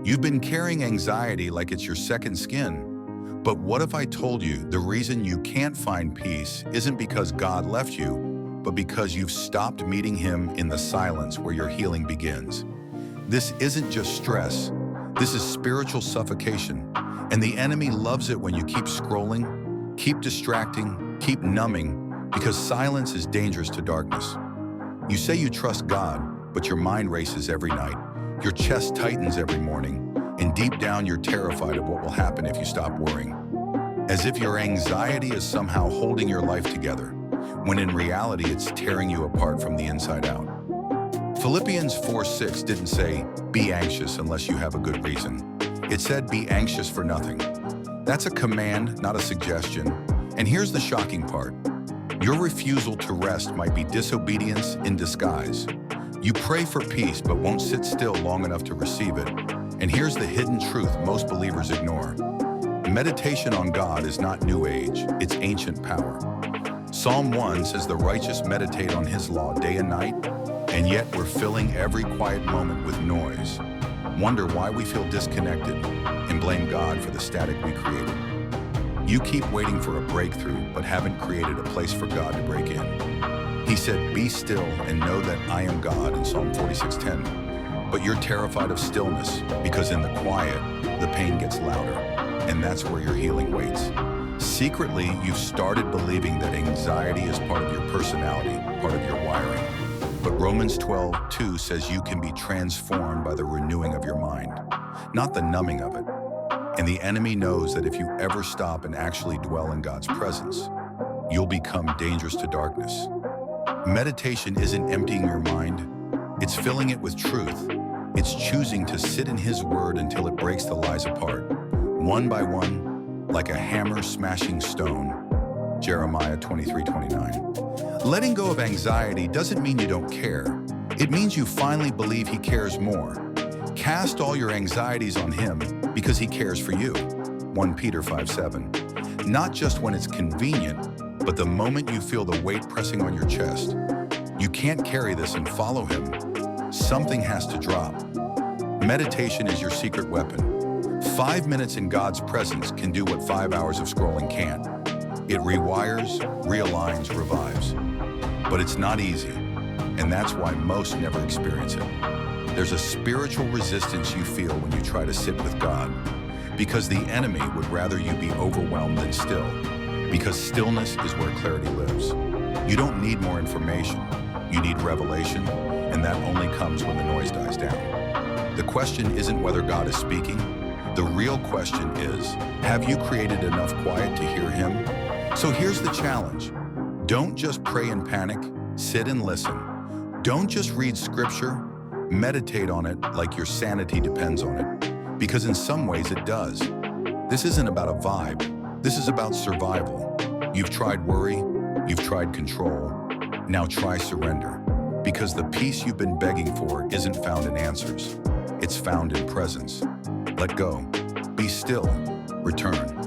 You've been carrying anxiety like it's your second skin. But what if I told you the reason you can't find peace isn't because God left you, but because you've stopped meeting Him in the silence where your healing begins? This isn't just stress. This is spiritual suffocation. And the enemy loves it when you keep scrolling, keep distracting, keep numbing, because silence is dangerous to darkness. You say you trust God, but your mind races every night. Your chest tightens every morning, and deep down you're terrified of what will happen if you stop worrying. As if your anxiety is somehow holding your life together, when in reality it's tearing you apart from the inside out. Philippians 4:6 didn't say, be anxious unless you have a good reason. It said, be anxious for nothing. That's a command, not a suggestion. And here's the shocking part. Your refusal to rest might be disobedience in disguise. You pray for peace but won't sit still long enough to receive it. And here's the hidden truth most believers ignore. Meditation on God is not new age, it's ancient power. Psalm 1 says the righteous meditate on His law day and night, and yet we're filling every quiet moment with noise. Wonder why we feel disconnected and blame God for the static we created. You keep waiting for a breakthrough but haven't created a place for God to break in. He said, be still and know that I am God in Psalm 46:10. But you're terrified of stillness because in the quiet, the pain gets louder, and that's where your healing waits. Secretly, you've started believing that anxiety is part of your personality, part of your wiring. But Romans 12:2 says you can be transformed by the renewing of your mind, not the numbing of it. And the enemy knows that if you ever stop and actually dwell in God's presence, you'll become dangerous to darkness. Meditation isn't emptying your mind, it's filling it with truth. It's choosing to sit in His Word until it breaks the lies apart, one by one, like a hammer smashing stone. Jeremiah 23:29. Letting go of anxiety doesn't mean you don't care. It means you finally believe He cares more. Cast all your anxieties on Him because He cares for you. 1 Peter 5:7. Not just when it's convenient, but the moment you feel the weight pressing on your chest. You can't carry this and follow Him. Something has to drop. Meditation is your secret weapon. 5 minutes in God's presence can do what 5 hours of scrolling can't. It rewires, realigns, revives. But it's not easy, and that's why most never experience it. There's a spiritual resistance you feel when you try to sit with God, because the enemy would rather you be overwhelmed than still, because stillness is where clarity lives. You don't need more information, you need revelation, and that only comes when the noise dies down. The question isn't whether God is speaking. The real question is, have you created enough quiet to hear Him? So here's the challenge. Don't just pray in panic, sit and listen. Don't just read scripture, meditate on it like your sanity depends on it, because in some ways it does. This isn't about a vibe, this is about survival. You've tried worry, you've tried control, now try surrender. Because the peace you've been begging for isn't found in answers, it's found in presence. Let go, be still, return.